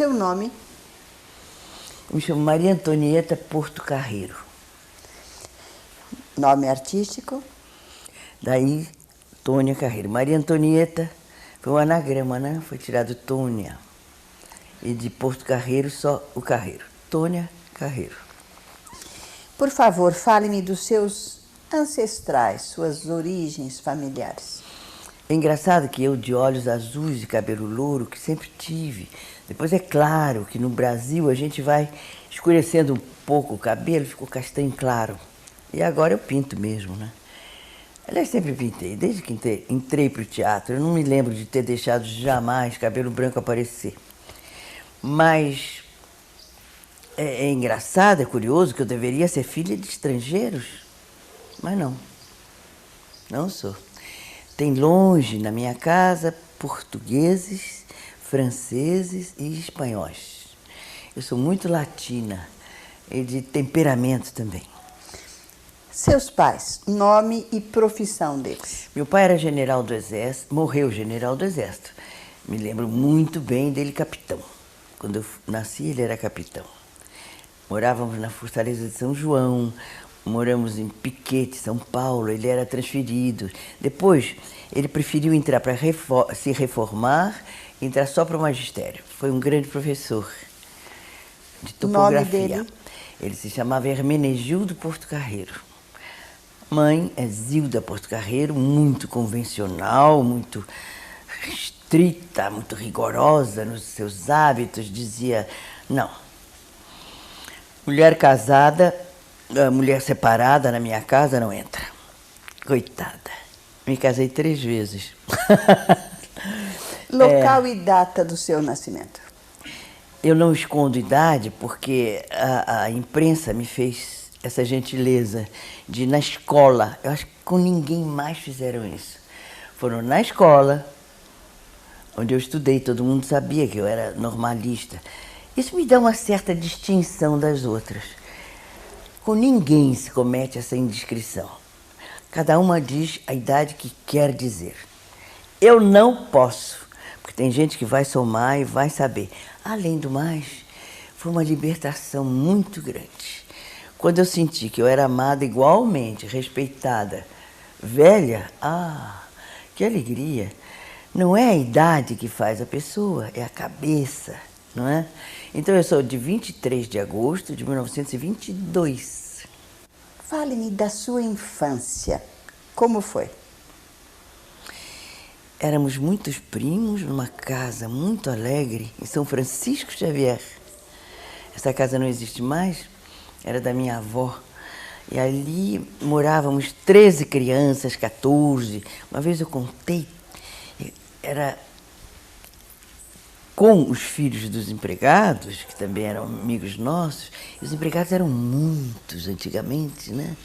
Seu nome? Eu me chamo Maria Antonieta Portocarreiro. Nome artístico? Daí, Tônia Carreiro. Maria Antonieta foi um anagrama, né? Foi tirado Tônia. E de Portocarreiro, só o Carreiro. Tônia Carreiro. Por favor, fale-me dos seus ancestrais, suas origens familiares. É engraçado que eu, de olhos azuis e cabelo louro, que sempre tive. Depois é claro que no Brasil a gente vai escurecendo um pouco o cabelo, ficou castanho claro. E agora eu pinto mesmo, né? Aliás, sempre pintei, desde que entrei para o teatro. Eu não me lembro de ter deixado jamais cabelo branco aparecer. Mas é engraçado, é curioso que eu deveria ser filha de estrangeiros. Mas não, não sou. Tem longe na minha casa portugueses, franceses e espanhóis. Eu sou muito latina e de temperamento também. Seus pais, nome e profissão deles? Meu pai era general do Exército, morreu general do Exército. Me lembro muito bem dele capitão. Quando eu nasci, ele era capitão. Morávamos na Fortaleza de São João, moramos em Piquete, São Paulo, ele era transferido. Depois, ele preferiu entrar para se reformar, entrar só para o magistério. Foi um grande professor de topografia. O nome dele? Ele se chamava Hermenegildo Portocarreiro. Mãe é Zilda Portocarreiro, muito convencional, muito restrita, muito rigorosa nos seus hábitos. Dizia, não, mulher casada, mulher separada na minha casa não entra. Coitada, me casei 3 vezes. Local e data do seu nascimento? Eu não escondo idade porque a imprensa me fez essa gentileza de ir na escola. Eu acho que com ninguém mais fizeram isso. Foram na escola, onde eu estudei, todo mundo sabia que eu era normalista. Isso me dá uma certa distinção das outras. Com ninguém se comete essa indiscrição. Cada uma diz a idade que quer dizer. Eu não posso, porque tem gente que vai somar e vai saber. Além do mais, foi uma libertação muito grande. Quando eu senti que eu era amada igualmente, respeitada, velha, que alegria. Não é a idade que faz a pessoa, é a cabeça, não é? Então eu sou de 23 de agosto de 1922. Fale-me da sua infância. Como foi? Éramos muitos primos numa casa muito alegre em São Francisco Xavier. Essa casa não existe mais, era da minha avó. E ali morávamos 13 crianças, 14. Uma vez eu contei, era com os filhos dos empregados, que também eram amigos nossos. E os empregados eram muitos antigamente, né?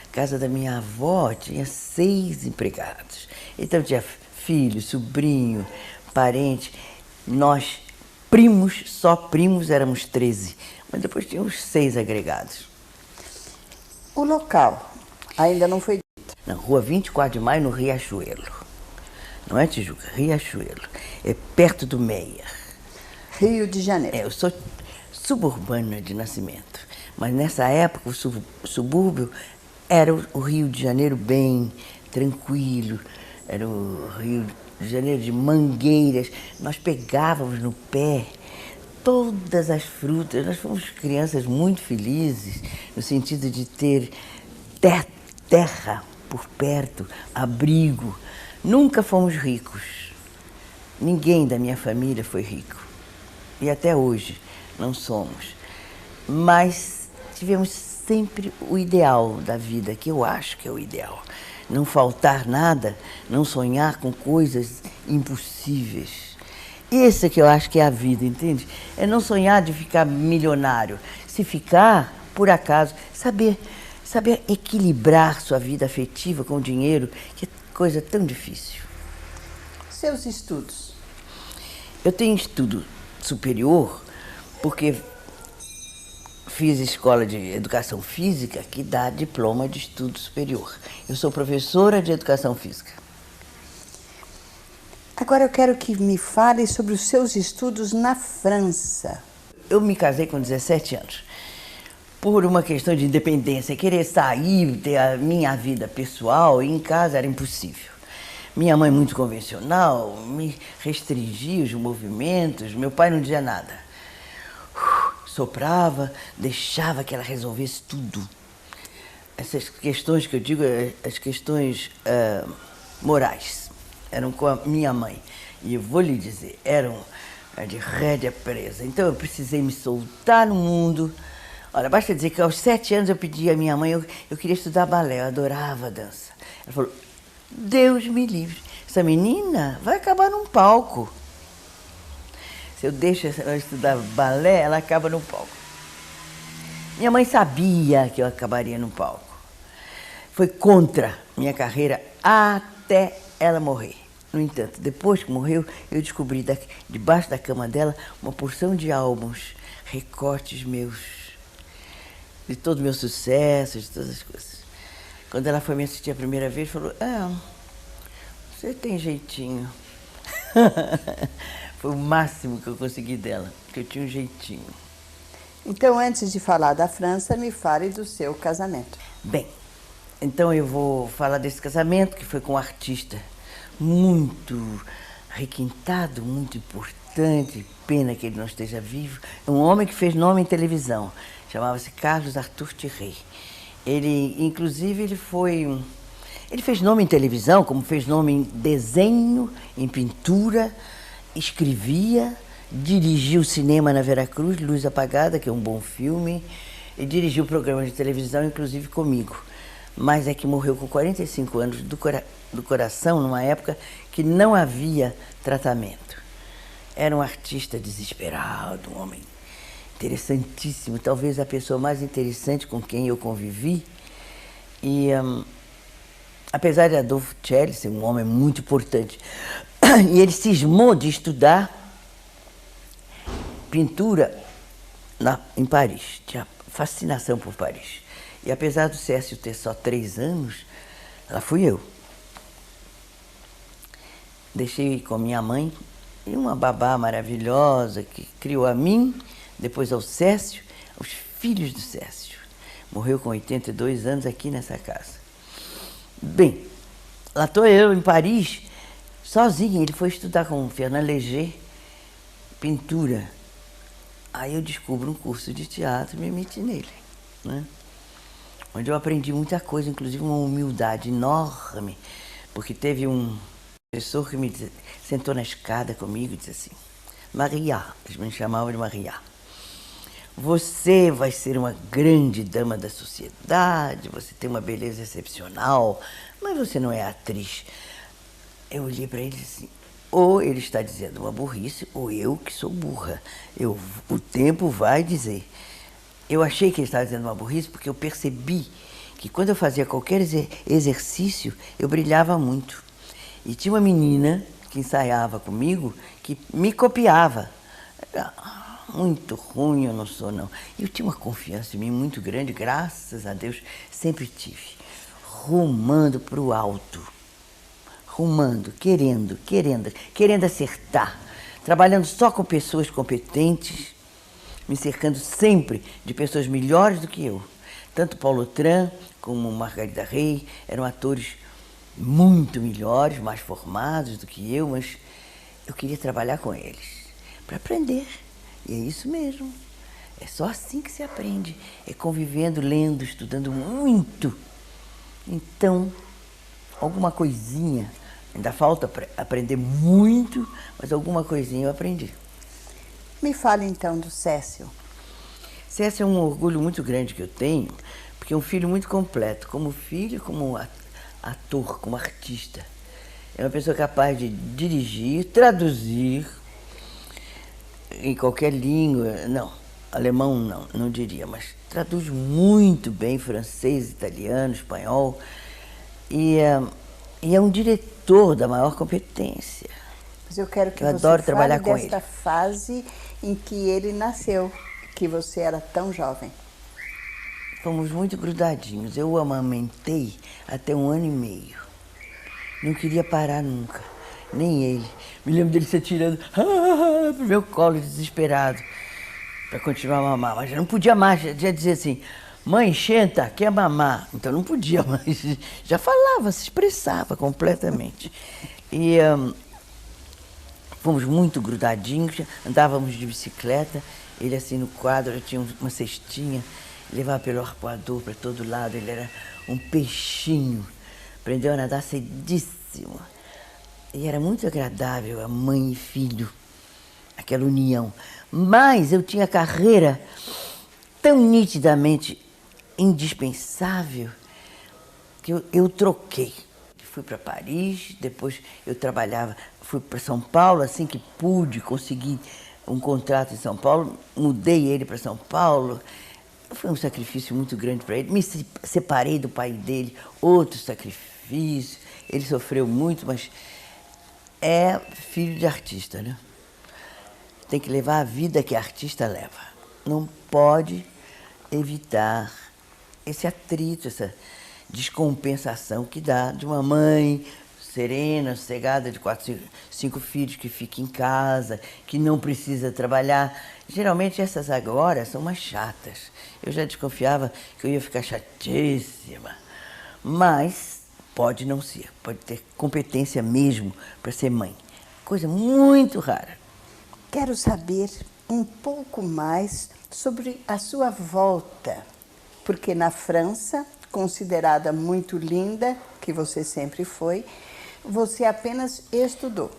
A casa da minha avó tinha 6 empregados. Então tinha filho, sobrinho, parente. Nós, primos, só primos, éramos 13. Mas depois tinha uns 6 agregados. O local ainda não foi dito. Na rua 24 de Maio, no Riachuelo. Não é Tijuca, Riachuelo. É perto do Meier. Rio de Janeiro. Eu sou suburbana de nascimento. Mas nessa época, o subúrbio era o Rio de Janeiro bem tranquilo. Era o Rio de Janeiro de mangueiras. Nós pegávamos no pé todas as frutas. Nós fomos crianças muito felizes, no sentido de ter terra por perto, abrigo. Nunca fomos ricos. Ninguém da minha família foi rico. E até hoje não somos. Mas tivemos sempre o ideal da vida, que eu acho que é o ideal. Não faltar nada, não sonhar com coisas impossíveis. Esse é que eu acho que é a vida, entende? É não sonhar de ficar milionário. Se ficar, por acaso, saber equilibrar sua vida afetiva com o dinheiro, que é coisa tão difícil. Seus estudos? Eu tenho estudo superior porque fiz escola de educação física que dá diploma de estudo superior. Eu sou professora de educação física. A Agora eu quero que me fale sobre os seus estudos na França. Eu me casei com 17 anos. Por uma questão de independência, querer sair, ter a minha vida pessoal, e em casa era impossível. Minha mãe, muito convencional, me restringia os movimentos, meu pai não dizia nada. Soprava, deixava que ela resolvesse tudo. Essas questões que eu digo, as questões morais, eram com a minha mãe. E eu vou lhe dizer, eram de rédea presa. Então eu precisei me soltar no mundo. Olha, basta dizer que aos 7 anos eu pedi à minha mãe, eu queria estudar balé, eu adorava dança. Ela falou, Deus me livre, essa menina vai acabar num palco. Se eu deixo ela estudar balé, ela acaba no palco. Minha mãe sabia que eu acabaria no palco. Foi contra minha carreira até ela morrer. No entanto, depois que morreu, eu descobri debaixo da cama dela uma porção de álbuns, recortes meus, de todo o meu sucesso, de todas as coisas. Quando ela foi me assistir a primeira vez, falou, você tem jeitinho. Foi o máximo que eu consegui dela, porque eu tinha um jeitinho. Então, antes de falar da França, me fale do seu casamento. Bem, então eu vou falar desse casamento, que foi com um artista muito requintado, muito importante, pena que ele não esteja vivo. É um homem que fez nome em televisão, chamava-se Carlos Arthur Thierry. Ele, inclusive, ele fez nome em televisão, como fez nome em desenho, em pintura, escrevia, dirigiu cinema na Veracruz, Luz Apagada, que é um bom filme, e dirigiu programas de televisão, inclusive comigo. Mas é que morreu com 45 anos do coração, numa época que não havia tratamento. Era um artista desesperado, um homem interessantíssimo, talvez a pessoa mais interessante com quem eu convivi. E apesar de Adolfo Celli ser um homem muito importante, e ele cismou de estudar pintura em Paris, tinha fascinação por Paris. E apesar do Cécio ter só 3 anos, lá fui eu. Deixei com minha mãe e uma babá maravilhosa que criou a mim, depois ao Cécio, os filhos do Cécio. Morreu com 82 anos aqui nessa casa. Bem, lá estou eu em Paris, sozinha. Ele foi estudar com o Fernand Léger, pintura. Aí eu descubro um curso de teatro e me meti nele, né? Onde eu aprendi muita coisa, inclusive uma humildade enorme, porque teve um professor que sentou na escada comigo e disse assim, Maria, eles me chamavam de Maria, você vai ser uma grande dama da sociedade, você tem uma beleza excepcional, mas você não é atriz. Eu olhei para ele assim, ou ele está dizendo uma burrice, ou eu que sou burra. O tempo vai dizer. Eu achei que ele estava dizendo uma burrice porque eu percebi que quando eu fazia qualquer exercício, eu brilhava muito. E tinha uma menina que ensaiava comigo que me copiava. Muito ruim eu não sou, não. Eu tinha uma confiança em mim muito grande, graças a Deus, sempre tive. Rumando para o alto. Rumando, querendo acertar. Trabalhando só com pessoas competentes, me cercando sempre de pessoas melhores do que eu. Tanto Paulo Tran como Margarida Rey eram atores muito melhores, mais formados do que eu, mas eu queria trabalhar com eles para aprender. E é isso mesmo. É só assim que se aprende. É convivendo, lendo, estudando muito. Então, alguma coisinha, ainda falta aprender muito, mas alguma coisinha eu aprendi. Me fale então do Cécio. Cécio é um orgulho muito grande que eu tenho, porque é um filho muito completo, como filho, como ator, como artista. É uma pessoa capaz de dirigir, traduzir em qualquer língua, não, alemão não diria, mas traduz muito bem francês, italiano, espanhol, e é um diretor da maior competência. Mas eu quero que eu você adoro fale trabalhar com desta fase em que ele nasceu, que você era tão jovem. Fomos muito grudadinhos. Eu o amamentei até 1 ano e meio. Não queria parar nunca. nem ele. Me lembro dele se atirando pro meu colo, desesperado, para continuar a mamar. Mas eu não podia mais, já dizia assim, mãe, senta, quer mamar. Então não podia mais, já falava, se expressava completamente. E fomos muito grudadinhos, andávamos de bicicleta, ele assim no quadro, tinha uma cestinha, levava pelo arpoador para todo lado, ele era um peixinho, aprendeu a nadar cedíssimo. E era muito agradável a mãe e filho, aquela união. Mas eu tinha carreira tão nitidamente indispensável que eu troquei. Fui para Paris, depois eu trabalhava, fui para São Paulo, assim que pude, consegui um contrato em São Paulo, mudei ele para São Paulo. Foi um sacrifício muito grande para ele. Me separei do pai dele, outro sacrifício. Ele sofreu muito, mas é filho de artista, né? Tem que levar a vida que a artista leva. Não pode evitar esse atrito, essa descompensação que dá de uma mãe serena, sossegada, de 4, 5 filhos, que fica em casa, que não precisa trabalhar. Geralmente essas agora são mais chatas. Eu já desconfiava que eu ia ficar chatíssima. Mas pode não ser, pode ter competência mesmo para ser mãe. Coisa muito rara. Quero saber um pouco mais sobre a sua volta, porque na França, considerada muito linda, que você sempre foi, você apenas estudou.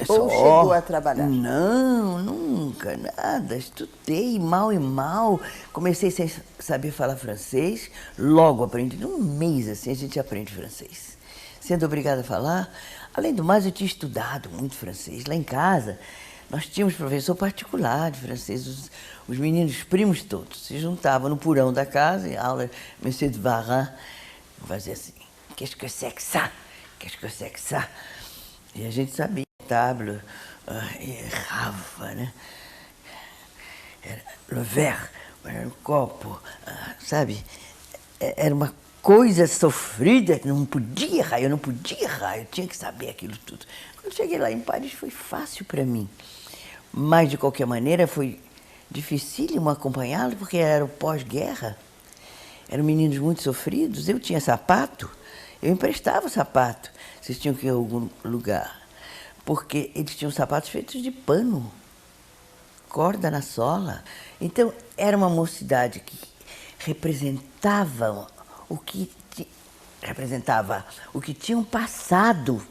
Ou chegou a trabalhar? Não, nunca, nada. Estudei mal e mal. Comecei sem saber falar francês, logo aprendi. Num mês assim a gente aprende francês. Sendo obrigada a falar. Além do mais, eu tinha estudado muito francês. Lá em casa, nós tínhamos professor particular de francês. Os meninos, os primos todos, se juntavam no porão da casa, em aula, Monsieur de Varin, fazia assim, qu'est-ce que c'est que ça? Qu'est-ce que c'est que ça? E a gente sabia, tablo, errava, né? Era le verre, era um copo, sabe? Era uma coisa sofrida, que não podia errar, eu não podia errar, eu tinha que saber aquilo tudo. Quando cheguei lá em Paris foi fácil para mim, mas de qualquer maneira foi dificílimo acompanhá-lo, porque era o pós-guerra, eram meninos muito sofridos, eu tinha sapato, eu emprestava sapato, vocês tinham que ir a algum lugar, porque eles tinham sapatos feitos de pano, corda na sola. Então, era uma mocidade que representava o que tinham passado.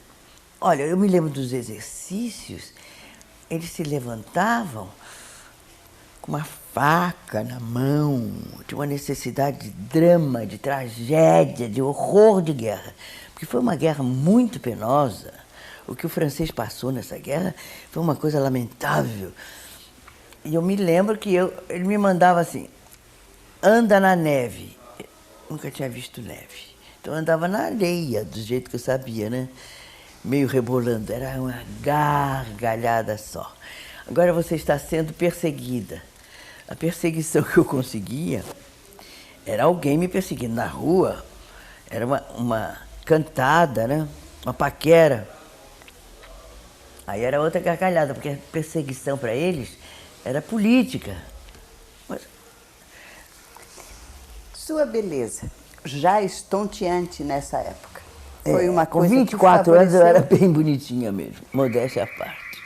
Olha, eu me lembro dos exercícios, eles se levantavam com uma faca na mão, tinha uma necessidade de drama, de tragédia, de horror de guerra, porque foi uma guerra muito penosa. O que o francês passou nessa guerra foi uma coisa lamentável. E eu me lembro que ele me mandava assim, anda na neve. Eu nunca tinha visto neve. Então eu andava na areia, do jeito que eu sabia, né? Meio rebolando, era uma gargalhada só. Agora você está sendo perseguida. A perseguição que eu conseguia era alguém me perseguindo na rua, era uma cantada, né? Uma paquera. Aí era outra gargalhada, porque a perseguição para eles era política. Mas... Sua beleza já estonteante nessa época. Foi uma coisa com 24 anos eu era bem bonitinha mesmo, modéstia à parte.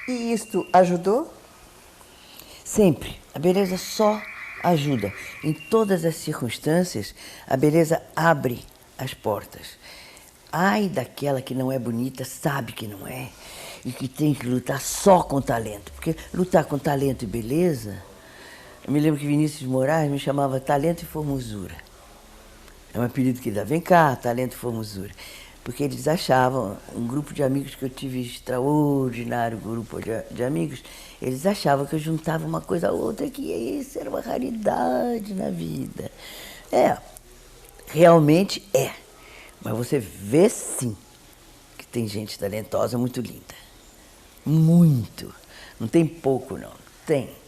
E isto ajudou? Sempre. A beleza só ajuda. Em todas as circunstâncias, a beleza abre as portas. Ai daquela que não é bonita, sabe que não é, e que tem que lutar só com talento. Porque lutar com talento e beleza... Eu me lembro que Vinícius de Moraes me chamava talento e formosura. É um apelido que ele dá. Vem cá, talento e formosura. Porque eles achavam, um grupo de amigos que eu tive, extraordinário grupo de amigos, eles achavam que eu juntava uma coisa a outra, que isso era uma raridade na vida. Realmente é. Mas você vê sim que tem gente talentosa muito linda. Muito. Não tem pouco, não.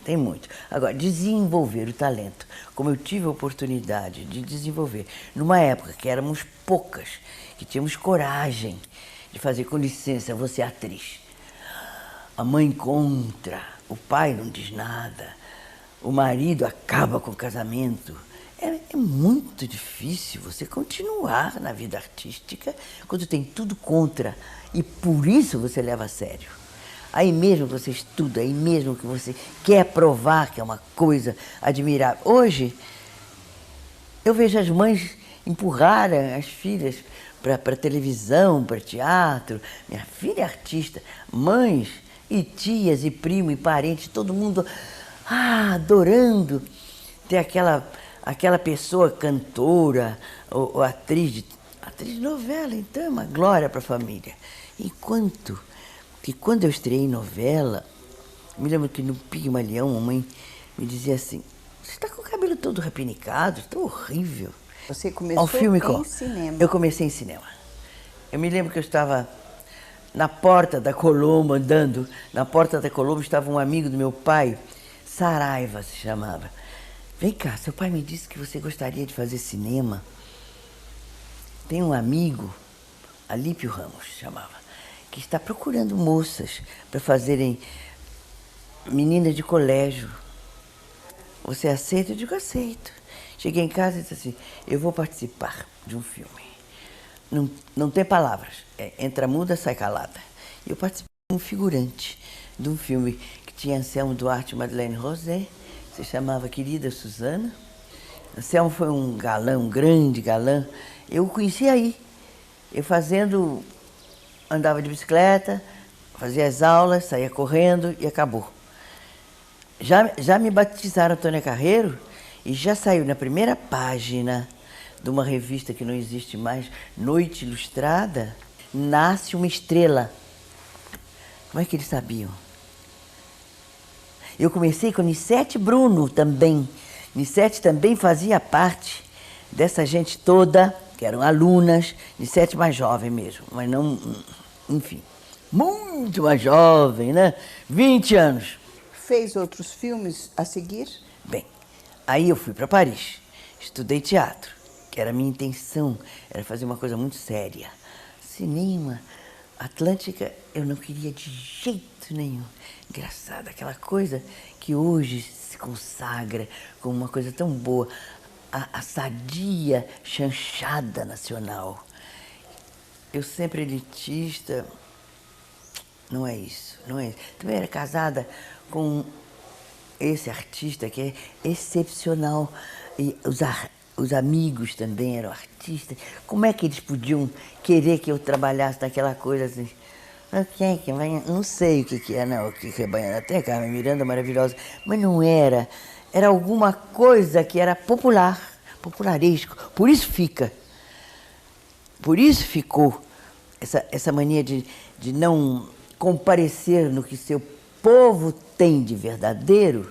Tem muito. Agora, desenvolver o talento, como eu tive a oportunidade de desenvolver, numa época que éramos poucas, que tínhamos coragem de fazer, com licença, você é atriz. A mãe contra, o pai não diz nada, o marido acaba com o casamento. É muito difícil você continuar na vida artística quando tem tudo contra. E por isso você leva a sério. Aí mesmo que você estuda, aí mesmo que você quer provar que é uma coisa admirável. Hoje, eu vejo as mães empurrarem as filhas para televisão, para teatro. Minha filha é artista. Mães e tias e primo e parentes, todo mundo adorando ter aquela pessoa cantora ou atriz de novela. Então é uma glória para a família. Enquanto que quando eu estreiei novela, me lembro que no Pigmalião, a mãe me dizia assim: você está com o cabelo todo repinicado, está horrível. Você começou em cinema. Eu comecei em cinema. Eu me lembro que eu estava na porta da Colombo, andando. Na porta da Colombo estava um amigo do meu pai, Saraiva se chamava. Vem cá, seu pai me disse que você gostaria de fazer cinema. Tem um amigo, Alípio Ramos se chamava, que está procurando moças para fazerem meninas de colégio. Você aceita? Eu digo, aceito. Cheguei em casa e disse assim, eu vou participar de um filme. Não tem palavras. Entra muda, sai calada. Eu participei de um figurante de um filme que tinha Anselmo Duarte e Madeleine Rosé, se chamava Querida Susana. Anselmo foi um galã, um grande galã. Eu o conheci aí. Eu andava de bicicleta, fazia as aulas, saía correndo e acabou. Já me batizaram Antônia Carreiro e já saiu na primeira página de uma revista que não existe mais, Noite Ilustrada, Nasce uma Estrela. Como é que eles sabiam? Eu comecei com Nissete Bruno também. Nissete também fazia parte dessa gente toda, que eram alunas, Nissete mais jovem mesmo, mas não, enfim, muito mais jovem, né? 20 anos. Fez outros filmes a seguir? Bem, aí eu fui para Paris, estudei teatro, que era a minha intenção, era fazer uma coisa muito séria. Cinema, Atlântica, eu não queria de jeito nenhum. Engraçado, aquela coisa que hoje se consagra como uma coisa tão boa, a sadia chanchada nacional. Eu sempre elitista, não é isso, não é isso. Também era casada com esse artista que é excepcional. E os amigos também eram artistas. Como é que eles podiam querer que eu trabalhasse naquela coisa assim? Não sei o que é, não, o que é Baiana, até Carmen Miranda, maravilhosa, mas não era. Era alguma coisa que era popular, popularesco. Por isso ficou essa mania de não comparecer no que seu povo tem de verdadeiro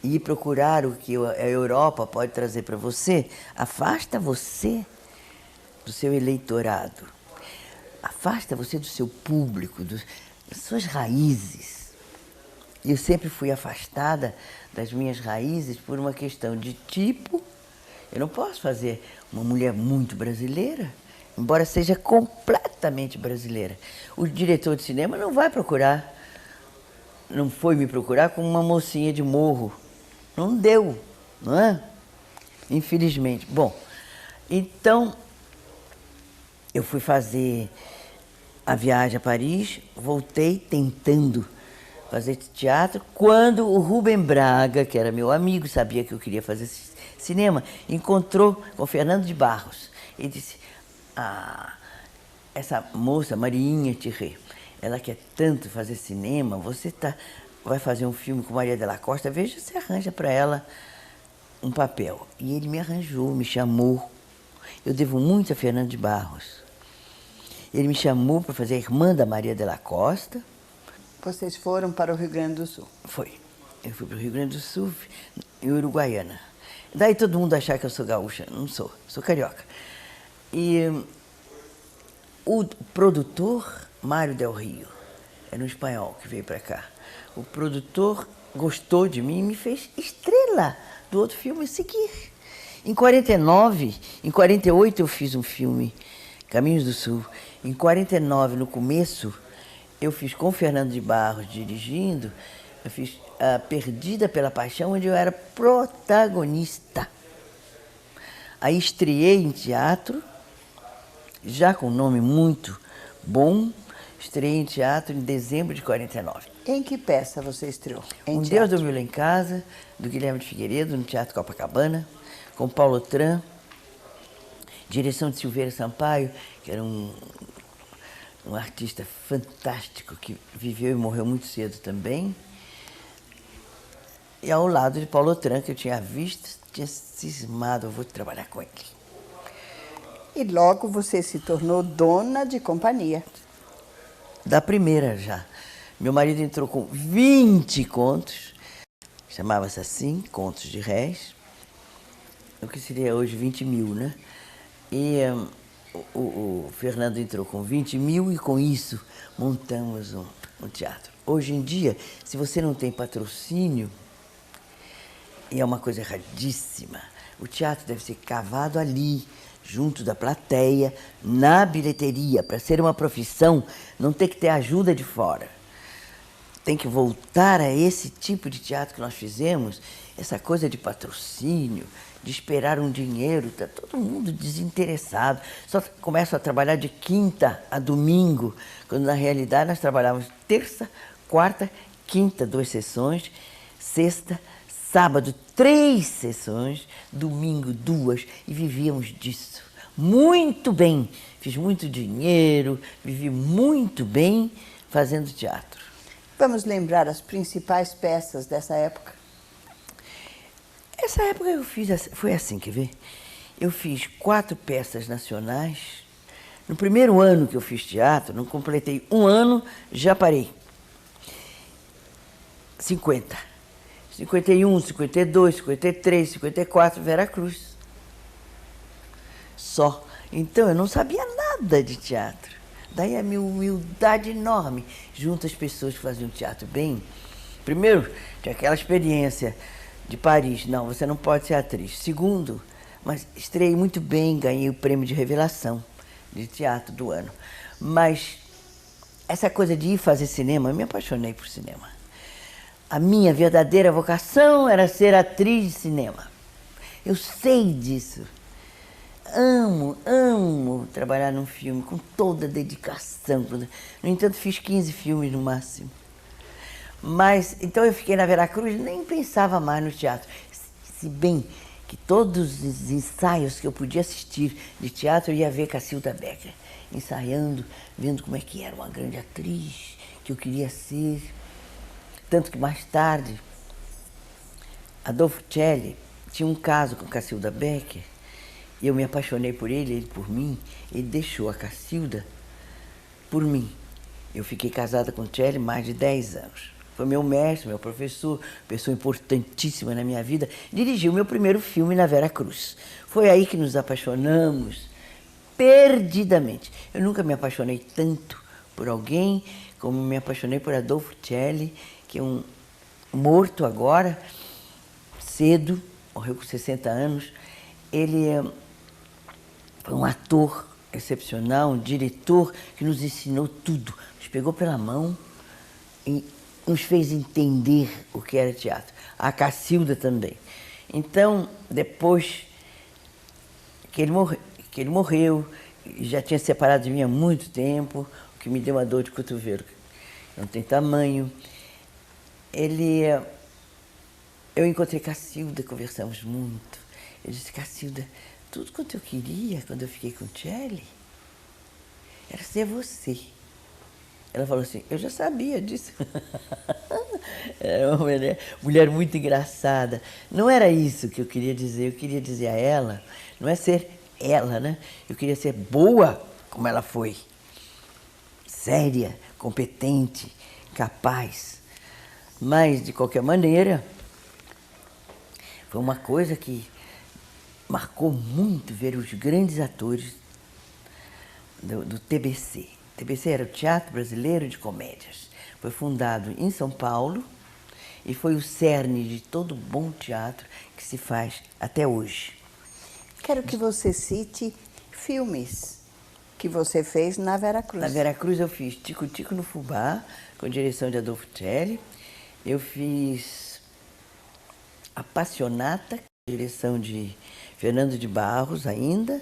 e ir procurar o que a Europa pode trazer para você. Afasta você do seu eleitorado, afasta você do seu público, das suas raízes. Eu sempre fui afastada das minhas raízes por uma questão de tipo. Eu não posso fazer uma mulher muito brasileira, embora seja completamente brasileira. O diretor de cinema não vai procurar, não foi me procurar como uma mocinha de morro. Não deu, não é? Infelizmente. Bom, então eu fui fazer a viagem a Paris, voltei tentando fazer teatro, quando o Rubem Braga, que era meu amigo, sabia que eu queria fazer cinema, encontrou com o Fernando de Barros e disse, essa moça, Mariinha Thierry, ela quer tanto fazer cinema, você vai fazer um filme com Maria de la Costa, veja se arranja para ela um papel. E ele me arranjou, me chamou. Eu devo muito a Fernando de Barros. Ele me chamou para fazer a irmã da Maria de la Costa. Vocês foram para o Rio Grande do Sul? Foi. Eu fui para o Rio Grande do Sul, em Uruguaiana. Daí todo mundo achar que eu sou gaúcha. Não sou, sou carioca. E o produtor, Mário Del Rio, era um espanhol que veio para cá. O produtor gostou de mim e me fez estrela do outro filme seguir. Em 49, em 48 eu fiz um filme, Caminhos do Sul. Em 49, no começo, eu fiz com Fernando de Barros dirigindo, eu fiz a Perdida pela Paixão, onde eu era protagonista. Aí estreei em teatro, já com um nome muito bom, estreei em teatro em dezembro de 49. Em que peça você estreou? Em Um Deus teatro? Dormiu Lá em Casa, do Guilherme de Figueiredo, no Teatro Copacabana, com Paulo Tran, direção de Silveira Sampaio, que era um artista fantástico, que viveu e morreu muito cedo também. E ao lado de Paulo Tran, que eu tinha visto, tinha cismado, eu vou trabalhar com ele. E logo você se tornou dona de companhia. Da primeira já. Meu marido entrou com 20 contos, chamava-se assim, Contos de Réis, o que seria hoje 20 mil, né? E o Fernando entrou com 20 mil e com isso montamos um teatro. Hoje em dia, se você não tem patrocínio, e é uma coisa erradíssima, o teatro deve ser cavado ali, junto da plateia, na bilheteria. Para ser uma profissão, não tem que ter ajuda de fora. Tem que voltar a esse tipo de teatro que nós fizemos, essa coisa de patrocínio, de esperar um dinheiro, está todo mundo desinteressado. Só começam a trabalhar de quinta a domingo, quando na realidade nós trabalhávamos terça, quarta, quinta, 2 sessões, sexta, sábado, 3 sessões, domingo, 2, e vivíamos disso. Muito bem, fiz muito dinheiro, vivi muito bem fazendo teatro. Vamos lembrar as principais peças dessa época? Essa época eu fiz, foi assim, quer ver? Eu fiz 4 peças nacionais. No primeiro ano que eu fiz teatro, não completei um ano, já parei. 50. 51, 52, 53, 54, Veracruz. Só. Então eu não sabia nada de teatro. Daí a minha humildade enorme junto às pessoas que faziam teatro bem. Primeiro, tinha aquela experiência de Paris. Não, você não pode ser atriz. Segundo, mas estreiei muito bem, ganhei o prêmio de revelação de teatro do ano. Mas essa coisa de ir fazer cinema, eu me apaixonei por cinema. A minha verdadeira vocação era ser atriz de cinema. Eu sei disso. Amo trabalhar num filme com toda a dedicação. No entanto, fiz 15 filmes no máximo. Mas, então eu fiquei na Veracruz, nem pensava mais no teatro. Se bem que todos os ensaios que eu podia assistir de teatro, eu ia ver Cacilda Becker, ensaiando, vendo como é que era uma grande atriz, que eu queria ser. Tanto que mais tarde, Adolfo Celli tinha um caso com Cacilda Becker, e eu me apaixonei por ele, ele por mim. Ele deixou a Cacilda por mim. Eu fiquei casada com o Celli mais de 10 anos. Foi meu mestre, meu professor, pessoa importantíssima na minha vida. Dirigiu meu primeiro filme na Veracruz. Foi aí que nos apaixonamos perdidamente. Eu nunca me apaixonei tanto por alguém como me apaixonei por Adolfo Celli, que é um morto agora, cedo, morreu com 60 anos. Ele foi um ator excepcional, um diretor que nos ensinou tudo. Nos pegou pela mão e nos fez entender o que era teatro. A Cacilda também. Então, depois que ele morreu, já tinha separado de mim há muito tempo, o que me deu uma dor de cotovelo, não tem tamanho. Eu encontrei Cacilda, conversamos muito. Eu disse, Cacilda, tudo quanto eu queria quando eu fiquei com o Celli era ser você. Ela falou assim, eu já sabia disso. Era uma mulher muito engraçada. Não era isso que eu queria dizer a ela, não é ser ela, né? Eu queria ser boa como ela foi. Séria, competente, capaz. Mas, de qualquer maneira, foi uma coisa que marcou muito ver os grandes atores do TBC. O TBC era o Teatro Brasileiro de Comédias. Foi fundado em São Paulo e foi o cerne de todo bom teatro que se faz até hoje. Quero que você cite filmes que que você fez na Veracruz. Na Veracruz eu fiz Tico Tico no Fubá, com direção de Adolfo Celli. Eu fiz Apassionata, direção de Fernando de Barros ainda.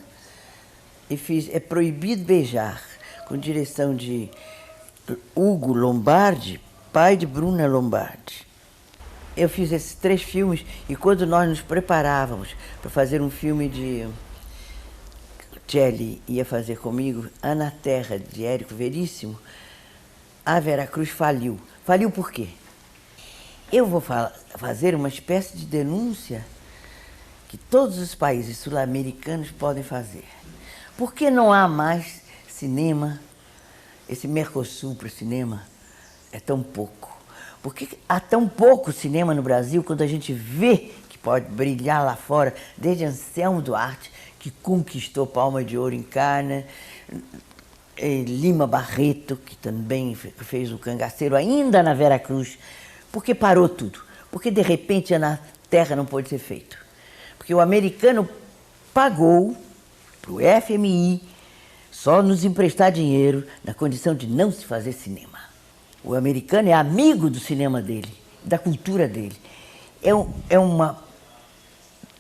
E fiz É Proibido Beijar, com direção de Hugo Lombardi, pai de Bruna Lombardi. Eu fiz esses 3 filmes e quando nós nos preparávamos para fazer um filme de... Celli ia fazer comigo, Ana Terra, de Érico Veríssimo, a Veracruz faliu. Faliu por quê? Eu vou fazer uma espécie de denúncia que todos os países sul-americanos podem fazer. Por que não há mais cinema? Esse Mercosul para o cinema é tão pouco. Por que há tão pouco cinema no Brasil quando a gente vê que pode brilhar lá fora, desde Anselmo Duarte, que conquistou Palma de Ouro em Cannes, Lima Barreto, que também fez o Cangaceiro, ainda na Veracruz. Por que parou tudo? Porque, de repente, na Terra não pôde ser feito. Porque o americano pagou para o FMI só nos emprestar dinheiro na condição de não se fazer cinema. O americano é amigo do cinema dele, da cultura dele. É uma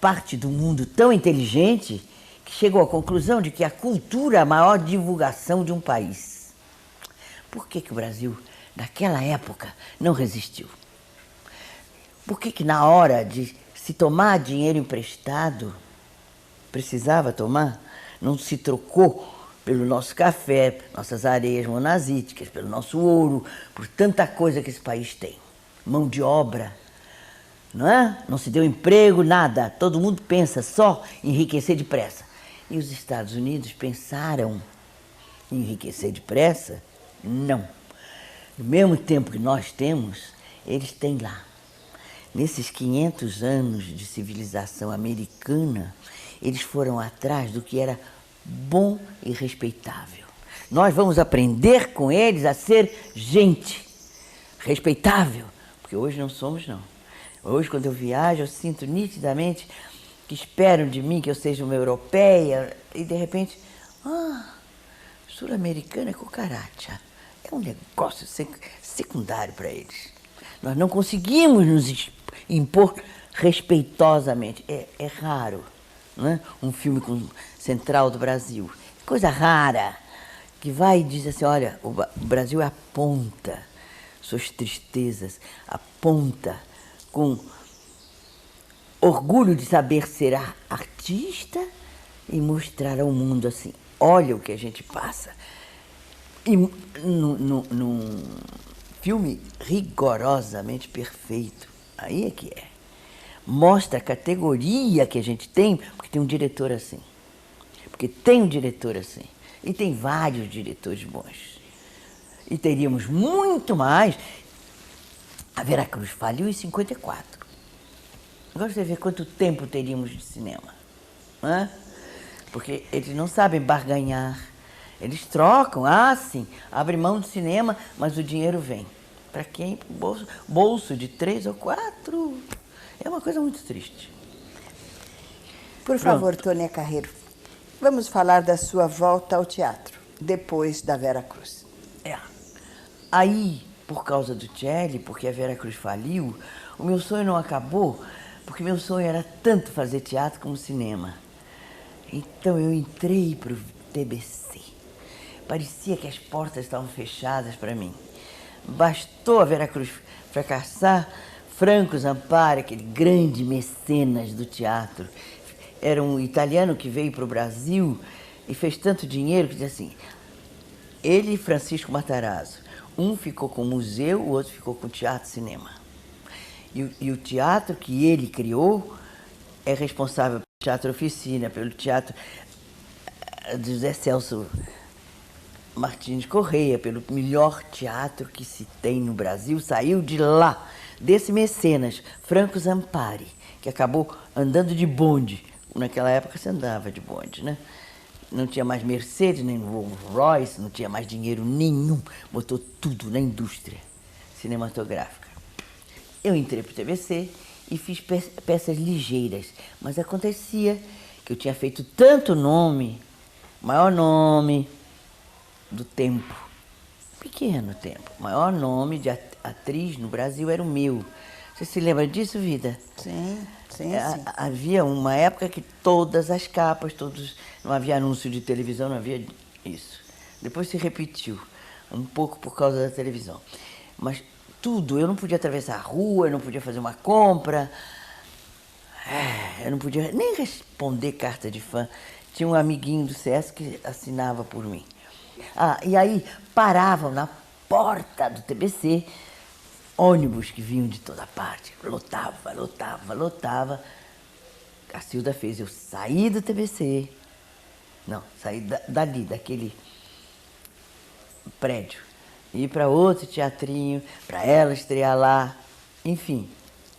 parte do mundo tão inteligente que chegou à conclusão de que a cultura é a maior divulgação de um país. Por que o Brasil, naquela época, não resistiu? Por que na hora de se tomar dinheiro emprestado, precisava tomar, não se trocou pelo nosso café, nossas areias monazíticas, pelo nosso ouro, por tanta coisa que esse país tem? Mão de obra, não é? Não se deu emprego, nada. Todo mundo pensa só em enriquecer depressa. E os Estados Unidos pensaram em enriquecer depressa? Não. No mesmo tempo que nós temos, eles têm lá. Nesses 500 anos de civilização americana, eles foram atrás do que era bom e respeitável. Nós vamos aprender com eles a ser gente respeitável, porque hoje não somos, não. Hoje, quando eu viajo, eu sinto nitidamente que esperam de mim que eu seja uma europeia e, de repente, sul-americana é cucaracha. É um negócio secundário para eles. Nós não conseguimos nos impor respeitosamente. É raro, não é? Um filme com Central do Brasil. Coisa rara, que vai e diz assim, olha, o Brasil aponta suas tristezas, aponta com orgulho de saber ser artista e mostrar ao mundo assim, olha o que a gente passa. E num filme rigorosamente perfeito, aí é que é. Mostra a categoria que a gente tem, porque tem um diretor assim. Porque tem um diretor assim. E tem vários diretores bons. E teríamos muito mais. A Veracruz faliu em 54. Agora você vê quanto tempo teríamos de cinema. Não é? Porque eles não sabem barganhar. Eles trocam, sim, abrem mão do cinema, mas o dinheiro vem. Para quem? Bolso de 3 ou 4. É uma coisa muito triste. Por favor, Tônia Carreiro, vamos falar da sua volta ao teatro, depois da Veracruz. Aí, por causa do Celli, porque a Veracruz faliu, o meu sonho não acabou, porque meu sonho era tanto fazer teatro como cinema. Então eu entrei para o TBC. Parecia que as portas estavam fechadas para mim. Bastou a Veracruz fracassar, Franco Zampari, aquele grande mecenas do teatro, era um italiano que veio para o Brasil e fez tanto dinheiro que dizia assim, ele e Francisco Matarazzo, um ficou com o museu, o outro ficou com o teatro e cinema. E o teatro que ele criou é responsável pelo Teatro Oficina, pelo teatro de José Celso Martins Correia, pelo melhor teatro que se tem no Brasil, saiu de lá, desse mecenas, Franco Zampari, que acabou andando de bonde. Naquela época você andava de bonde, né? Não tinha mais Mercedes, nem Rolls Royce, não tinha mais dinheiro nenhum, botou tudo na indústria cinematográfica. Eu entrei para o TBC e fiz peças ligeiras, mas acontecia que eu tinha feito tanto nome, maior nome, do Tempo. Pequeno Tempo. O maior nome de atriz no Brasil era o meu. Você se lembra disso, Vida? Sim, sim, sim. Havia uma época que todas as capas, não havia anúncio de televisão, não havia isso. Depois se repetiu, um pouco por causa da televisão. Mas tudo, eu não podia atravessar a rua, eu não podia fazer uma compra, eu não podia nem responder carta de fã. Tinha um amiguinho do SESC que assinava por mim. E aí paravam na porta do TBC ônibus que vinham de toda parte. Lotava, lotava, lotava. A Cilda fez eu sair do TBC. Não, sair dali, daquele prédio. Ir para outro teatrinho, para ela estrear lá. Enfim,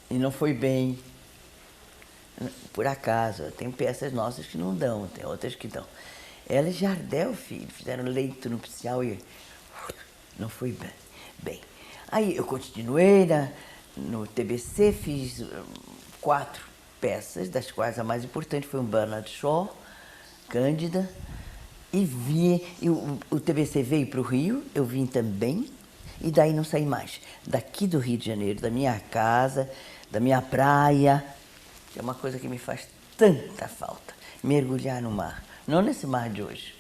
e não foi bem. Por acaso, tem peças nossas que não dão, tem outras que dão. Ela e Jardel, filho, fizeram leito nupcial e não foi bem. Aí eu continuei no TBC, fiz 4 peças, das quais a mais importante foi um Bernard Shaw, Cândida, e o TBC veio para o Rio, eu vim também, e daí não saí mais. Daqui do Rio de Janeiro, da minha casa, da minha praia, que é uma coisa que me faz tanta falta, mergulhar no mar, não nesse mar de hoje.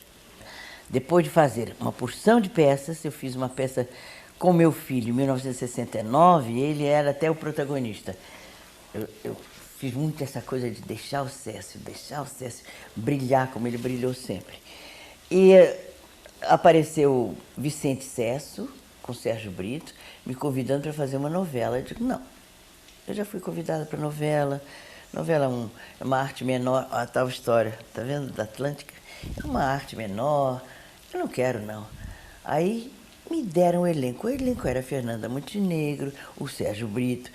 Depois de fazer uma porção de peças, eu fiz uma peça com meu filho, em 1969, ele era até o protagonista. Eu fiz muito essa coisa de deixar o Cécio brilhar como ele brilhou sempre. E apareceu Vicente Cesso, com Sérgio Brito, me convidando para fazer uma novela. Eu digo, não, eu já fui convidada para novela. Novela é uma arte menor, a tal história, tá vendo, da Atlântica? É uma arte menor, eu não quero, não. Aí me deram o elenco. O elenco era a Fernanda Montenegro, o Sérgio Brito,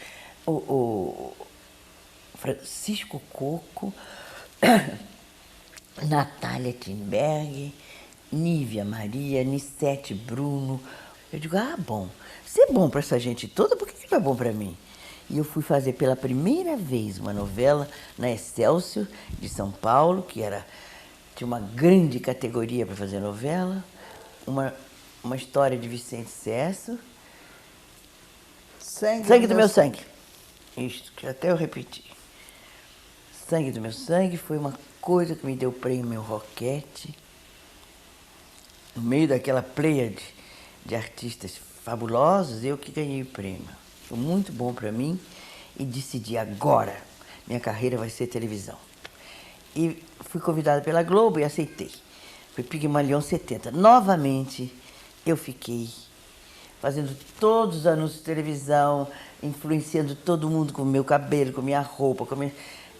o Francisco Coco, Natália Timberg, Nívia Maria, Nissete Bruno. Eu digo, bom, se é bom para essa gente toda, por que não é bom para mim? E eu fui fazer pela primeira vez uma novela na Excelsior de São Paulo, tinha uma grande categoria para fazer novela, uma história de Vicente Cesso. Sangue do meu sangue. Isto, que até eu repeti. Sangue do meu sangue foi uma coisa que me deu prêmio Roquette, no meio daquela pleiade de artistas fabulosos, eu que ganhei o prêmio. Foi muito bom para mim e decidi agora, minha carreira vai ser televisão. E fui convidada pela Globo e aceitei. Foi Pigmalion 70. Novamente, eu fiquei fazendo todos os anúncios de televisão, influenciando todo mundo com o meu cabelo, com a minha roupa,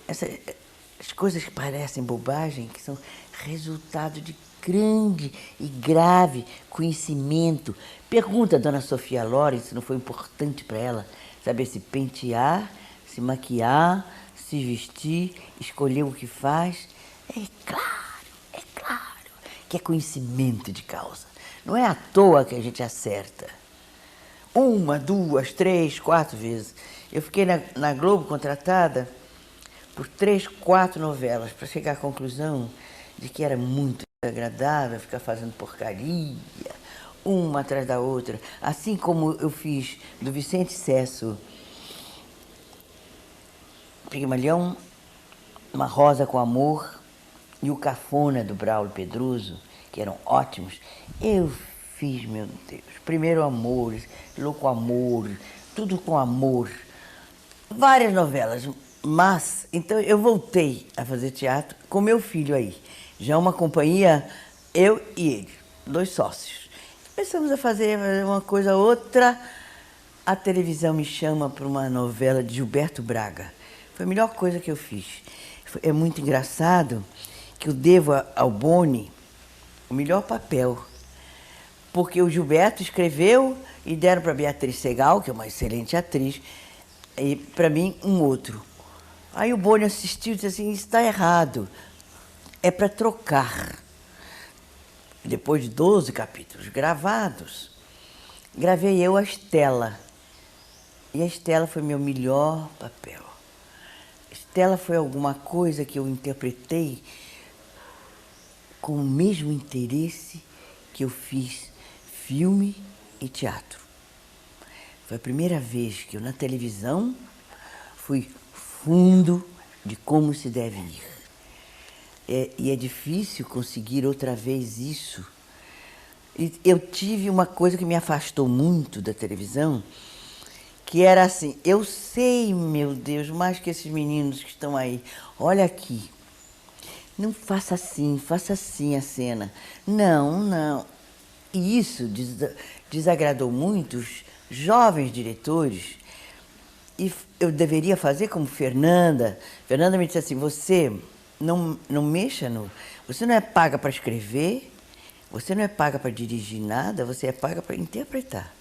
as coisas que parecem bobagem, que são resultado de grande e grave conhecimento. Pergunta a dona Sofia Loren se não foi importante para ela saber se pentear, se maquiar, se vestir, escolher o que faz. É claro que é conhecimento de causa. Não é à toa que a gente acerta. 1, 2, 3, 4 vezes. Eu fiquei na Globo contratada por 3, 4 novelas para chegar à conclusão de que era muito agradável ficar fazendo porcaria, uma atrás da outra. Assim como eu fiz do Vicente Cesso, Pigmalião, Uma Rosa com Amor e o Cafona do Braulio Pedroso, que eram ótimos. Eu fiz, meu Deus, Primeiro Amor, Louco Amor, tudo com amor. Várias novelas, mas então eu voltei a fazer teatro com meu filho aí. Já uma companhia, eu e ele, 2 sócios. Começamos a fazer uma coisa outra. A televisão me chama para uma novela de Gilberto Braga. Foi a melhor coisa que eu fiz. É muito engraçado que eu devo ao Boni o melhor papel. Porque o Gilberto escreveu e deram para Beatriz Segal, que é uma excelente atriz, e para mim um outro. Aí o Boni assistiu e disse assim, isso está errado. É para trocar. Depois de 12 capítulos gravados, gravei eu a Estela. E a Estela foi meu melhor papel. Estela foi alguma coisa que eu interpretei com o mesmo interesse que eu fiz filme e teatro. Foi a primeira vez que eu, na televisão, fui fundo de como se deve ir. E é difícil conseguir outra vez isso. E eu tive uma coisa que me afastou muito da televisão, que era assim, eu sei, meu Deus, mais que esses meninos que estão aí, olha aqui, não faça assim a cena. Não, não. E isso desagradou muito os jovens diretores. E eu deveria fazer como Fernanda. Fernanda me disse assim, você não mexa no... Você não é paga para escrever, você não é paga para dirigir nada, você é paga para interpretar.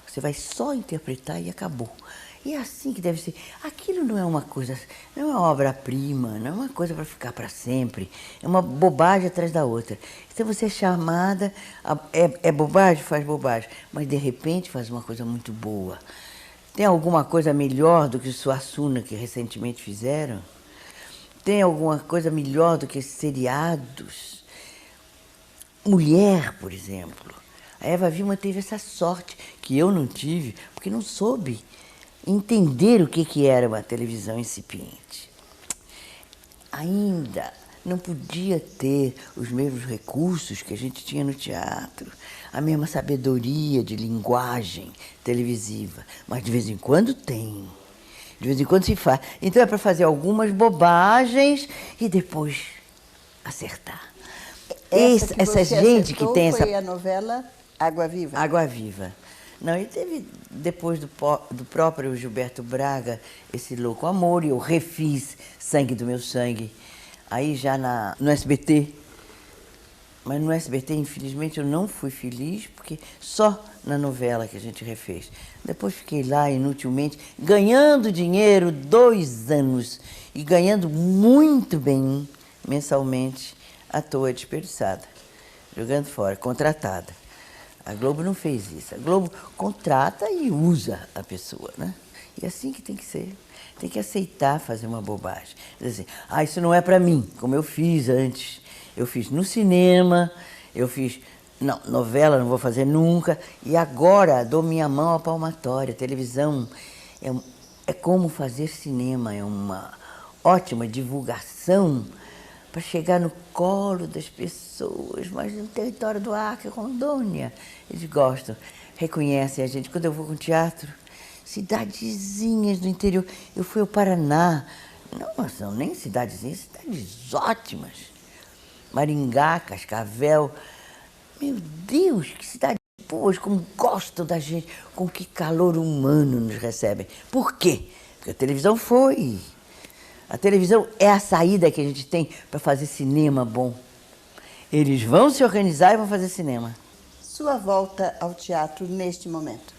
Você vai só interpretar e acabou. E é assim que deve ser. Aquilo não é uma coisa, não é uma obra-prima, não é uma coisa para ficar para sempre. É uma bobagem atrás da outra. Então você é chamada, é bobagem, faz bobagem, mas de repente faz uma coisa muito boa. Tem alguma coisa melhor do que o Suassuna que recentemente fizeram? Tem alguma coisa melhor do que esses seriados? Mulher, por exemplo. A Eva Vilma teve essa sorte que eu não tive, porque não soube entender o que era uma televisão incipiente. Ainda não podia ter os mesmos recursos que a gente tinha no teatro, a mesma sabedoria de linguagem televisiva, mas de vez em quando tem. De vez em quando se faz. Então é para fazer algumas bobagens e depois acertar. Essa gente que tem essa... foi a novela Água Viva? Água Viva. Não, e teve, depois do próprio Gilberto Braga, esse Louco Amor, e eu refiz Sangue do Meu Sangue, aí já no SBT. Mas no SBT, infelizmente, eu não fui feliz, porque só na novela que a gente refez. Depois fiquei lá inutilmente, ganhando dinheiro 2 anos e ganhando muito bem mensalmente, à toa desperdiçada, jogando fora, contratada. A Globo não fez isso. A Globo contrata e usa a pessoa, né? E é assim que tem que ser. Tem que aceitar fazer uma bobagem. Dizer assim, isso não é para mim, como eu fiz antes. Eu fiz no cinema, eu fiz... Não, novela não vou fazer nunca. E agora dou minha mão à palmatória. Televisão é como fazer cinema, é uma ótima divulgação para chegar no colo das pessoas, mas no território do Acre, Rondônia, eles gostam, reconhecem a gente. Quando eu vou com teatro, cidadezinhas do interior, eu fui ao Paraná, não são nem cidadezinhas, cidades ótimas, Maringá, Cascavel, meu Deus, que cidades boas, como gostam da gente, com que calor humano nos recebem. Por quê? Porque a televisão foi. A televisão é a saída que a gente tem para fazer cinema bom. Eles vão se organizar e vão fazer cinema. Sua volta ao teatro neste momento?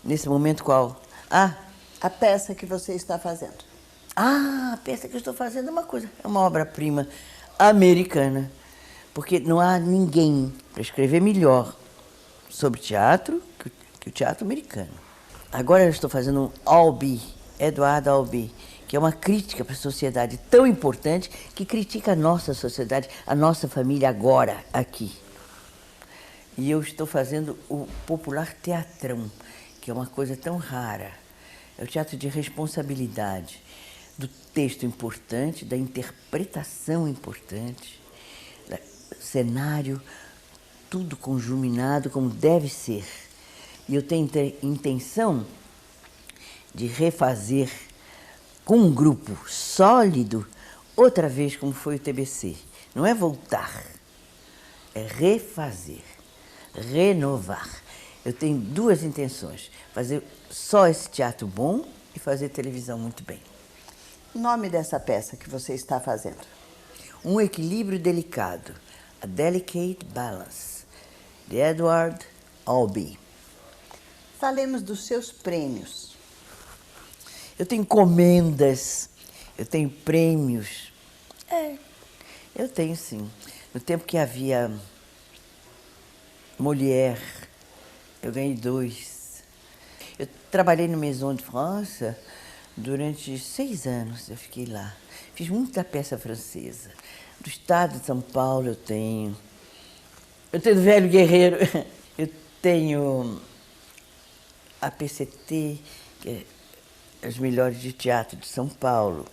Nesse momento qual? A peça que você está fazendo. A peça que eu estou fazendo é uma coisa, é uma obra-prima americana. Porque não há ninguém para escrever melhor sobre teatro que o teatro americano. Agora eu estou fazendo um Albee, Edward Albee, que é uma crítica para a sociedade tão importante que critica a nossa sociedade, a nossa família agora, aqui. E eu estou fazendo o popular teatrão, que é uma coisa tão rara. É o teatro de responsabilidade, do texto importante, da interpretação importante, do cenário, tudo conjuminado como deve ser. E eu tenho intenção de refazer com um grupo sólido, outra vez como foi o TBC. Não é voltar, é refazer, renovar. Eu tenho 2 intenções, fazer só esse teatro bom e fazer televisão muito bem. O nome dessa peça que você está fazendo? Um equilíbrio delicado, A Delicate Balance, de Edward Albee. Falemos dos seus prêmios. Eu tenho encomendas, eu tenho prêmios. Eu tenho sim. No tempo que havia Molière, eu ganhei 2. Eu trabalhei no Maison de France durante 6 anos, eu fiquei lá. Fiz muita peça francesa. Do estado de São Paulo eu tenho. Eu tenho velho guerreiro. Eu tenho a PCT, que é as melhores de teatro de São Paulo,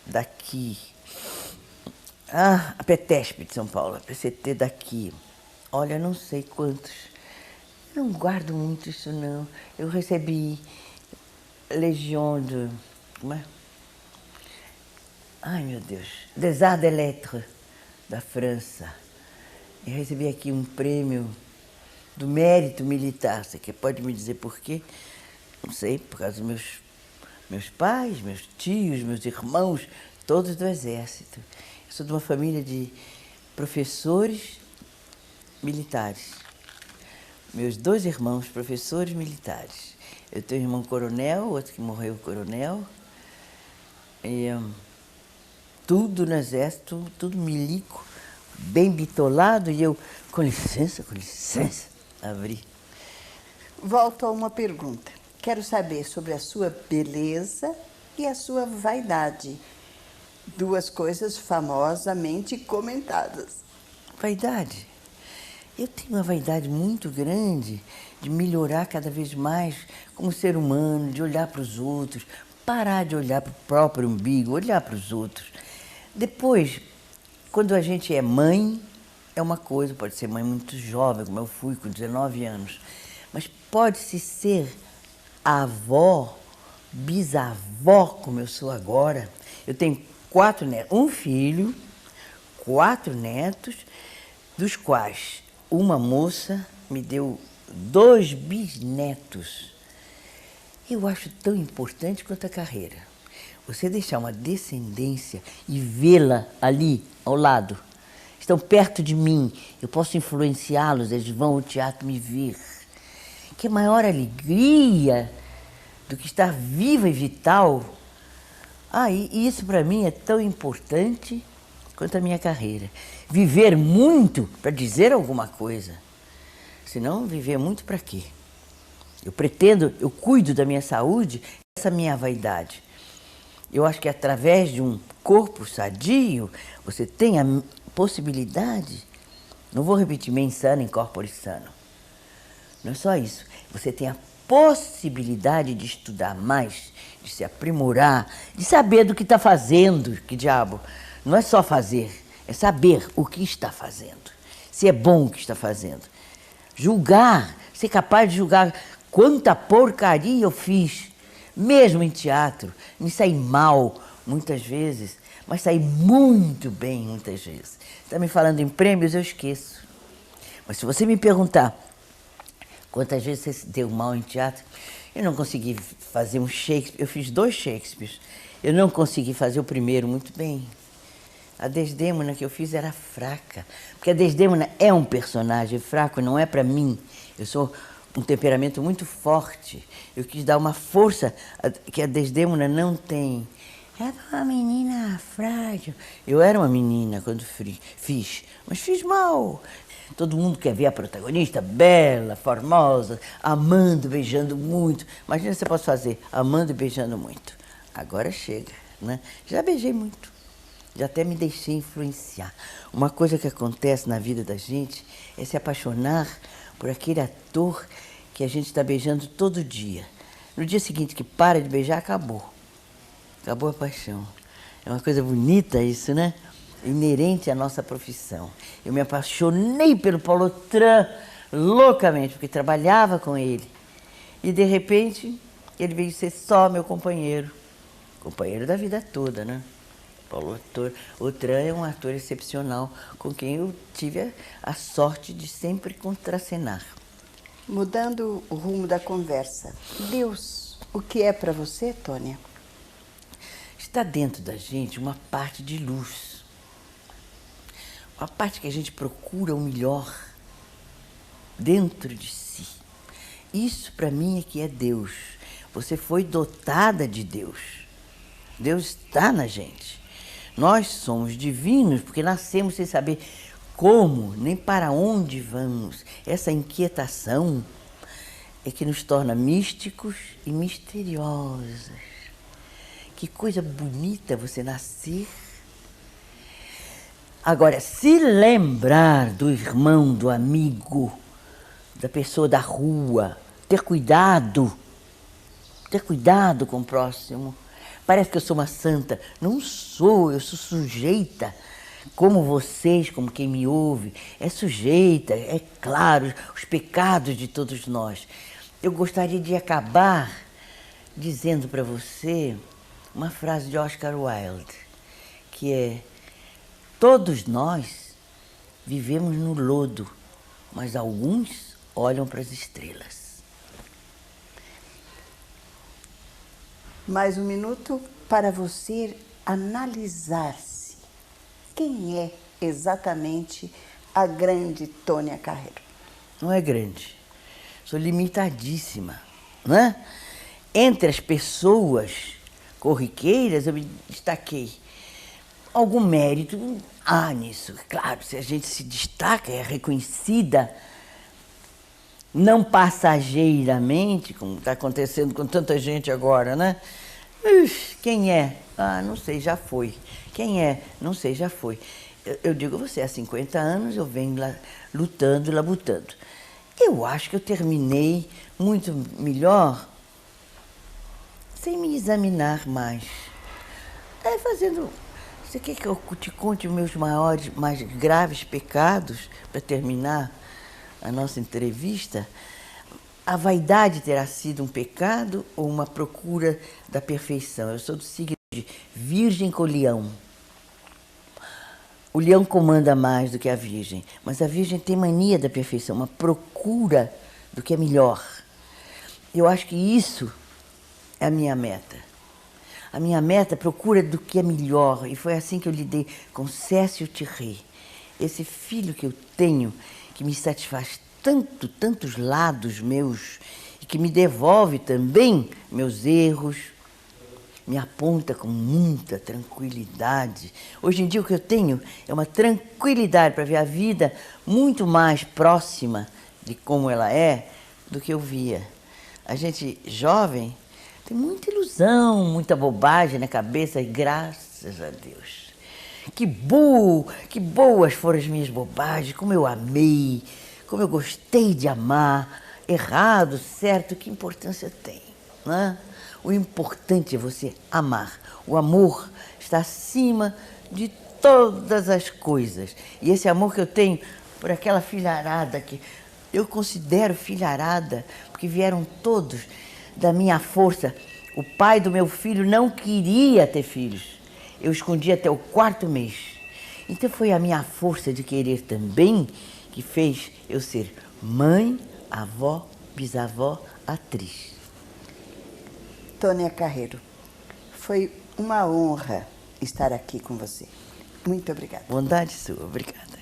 daqui. A PETESP de São Paulo, a PCT daqui. Olha, não sei quantos. Não guardo muito isso, não. Eu recebi Legião de... Como é? Ai, meu Deus. Des Arts et Lettres, da França. Eu recebi aqui um prêmio do mérito militar. Você pode me dizer por quê? Não sei, por causa dos meus pais, meus tios, meus irmãos, todos do Exército. Eu sou de uma família de professores militares. Meus 2 irmãos, professores militares. Eu tenho um irmão coronel, outro que morreu coronel. E, tudo no Exército, tudo milico, bem bitolado. E eu, com licença, abri. Volto a uma pergunta. Quero saber sobre a sua beleza e a sua vaidade. 2 coisas famosamente comentadas. Vaidade? Eu tenho uma vaidade muito grande de melhorar cada vez mais como ser humano, de olhar para os outros, parar de olhar para o próprio umbigo, olhar para os outros. Depois, quando a gente é mãe, é uma coisa, pode ser mãe muito jovem, como eu fui com 19 anos, mas pode-se ser avó, bisavó, como eu sou agora. Eu tenho 4 netos, um filho, 4 netos, dos quais uma moça me deu 2 bisnetos. Eu acho tão importante quanto a carreira. Você deixar uma descendência e vê-la ali, ao lado. Estão perto de mim, eu posso influenciá-los, eles vão ao teatro me ver. Que maior alegria do que estar viva e vital. E isso para mim é tão importante quanto a minha carreira. Viver muito para dizer alguma coisa. Senão, viver muito para quê? Eu cuido da minha saúde, essa minha vaidade. Eu acho que através de um corpo sadio, você tem a possibilidade, não vou repetir mens sana in corpore sano, não é só isso, você tem a possibilidade de estudar mais, de se aprimorar, de saber do que está fazendo, que diabo, não é só fazer, é saber o que está fazendo, se é bom o que está fazendo. Julgar, ser capaz de julgar quanta porcaria eu fiz, mesmo em teatro, me saí mal muitas vezes, mas saí muito bem muitas vezes. Está me falando em prêmios, eu esqueço. Mas se você me perguntar quantas vezes você se deu mal em teatro, eu não consegui fazer um Shakespeare, eu fiz 2 Shakespeares, eu não consegui fazer o primeiro muito bem. A Desdémona que eu fiz era fraca, porque a Desdémona é um personagem fraco, não é para mim. Eu sou um temperamento muito forte. Eu quis dar uma força que a Desdémona não tem. Era uma menina frágil. Eu era uma menina quando fiz, mas fiz mal. Todo mundo quer ver a protagonista bela, formosa, amando, beijando muito. Imagina se eu posso fazer amando e beijando muito. Agora chega, né? Já beijei muito. Já até me deixei influenciar. Uma coisa que acontece na vida da gente é se apaixonar por aquele ator que a gente está beijando todo dia. No dia seguinte que para de beijar, acabou. Acabou a paixão. É uma coisa bonita isso, né? Inerente à nossa profissão. Eu me apaixonei pelo Paulo Otran loucamente, porque trabalhava com ele. E, de repente, ele veio ser só meu companheiro. Companheiro da vida toda, né? Paulo Otran é um ator excepcional, com quem eu tive a sorte de sempre contracenar. Mudando o rumo da conversa, Deus, o que é para você, Tônia? Está dentro da gente uma parte de luz. Uma parte que a gente procura o melhor dentro de si. Isso para mim é que é Deus. Você foi dotada de Deus. Deus está na gente. Nós somos divinos porque nascemos sem saber como, nem para onde vamos. Essa inquietação é que nos torna místicos e misteriosos. Que coisa bonita você nascer Agora, se lembrar do irmão, do amigo, da pessoa da rua, ter cuidado com o próximo. Parece que eu sou uma santa. Não sou, eu sou sujeita. Como vocês, como quem me ouve, é sujeita, é claro, os pecados de todos nós. Eu gostaria de acabar dizendo para você uma frase de Oscar Wilde, que é: todos nós vivemos no lodo, mas alguns olham para as estrelas. Mais um minuto para você analisar-se. Quem é exatamente a grande Tônia Carreiro? Não é grande, sou limitadíssima, não é? Entre as pessoas corriqueiras eu me destaquei. Algum mérito há nisso, claro, se a gente se destaca, é reconhecida, não passageiramente, como está acontecendo com tanta gente agora, né? Quem é? Ah, não sei, já foi. Quem é? Não sei, já foi. Eu digo a você, há 50 anos eu venho lá lutando e labutando. Eu acho que eu terminei muito melhor sem me examinar mais. Fazendo... Você quer que eu te conte os meus maiores, mais graves pecados para terminar a nossa entrevista? A vaidade terá sido um pecado ou uma procura da perfeição? Eu sou do signo de Virgem com Leão. O leão comanda mais do que a Virgem, mas a Virgem tem mania da perfeição, uma procura do que é melhor. Eu acho que isso é a minha meta. A minha meta é procura do que é melhor, e foi assim que eu lidei com Cécio Thierry, esse filho que eu tenho, que me satisfaz tantos lados meus, e que me devolve também meus erros, me aponta com muita tranquilidade. Hoje em dia o que eu tenho é uma tranquilidade para ver a vida muito mais próxima de como ela é do que eu via. A gente jovem tem muita ilusão, muita bobagem na cabeça, e graças a Deus. Que boas foram as minhas bobagens, como eu amei, como eu gostei de amar. Errado, certo, que importância tem, não é? O importante é você amar. O amor está acima de todas as coisas. E esse amor que eu tenho por aquela filharada que eu considero filharada, porque vieram todos da minha força. O pai do meu filho não queria ter filhos. Eu escondi até o 4º mês. Então foi a minha força de querer também que fez eu ser mãe, avó, bisavó, atriz. Tônia Carreiro, foi uma honra estar aqui com você. Muito obrigada. Bondade sua, obrigada.